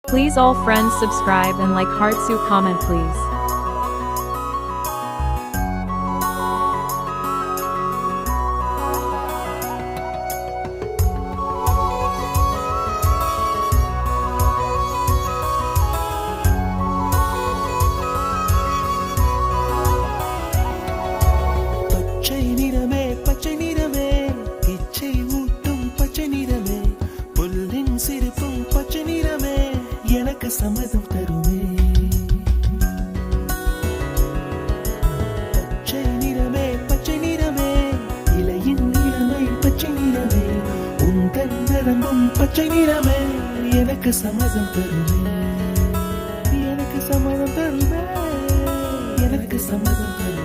Please all friends subscribe and like Heartsu comment please. பச்சை நிறமே இச்சை ஊட்டும் பச்சை நிறமே புல்லின் சிரிப்பும் பச்சை நிறமே எனக்கு சம்மதம் தருமே பச்சை நிறமே இலையின் நிறமை பச்சை நிறமே உந்தன் நரம்பும் பச்சை நிறமே எனக்கு சம்மதம் தருமே எனக்கு சம்மதம் தருமே எனக்கு சம்மதம் தருமே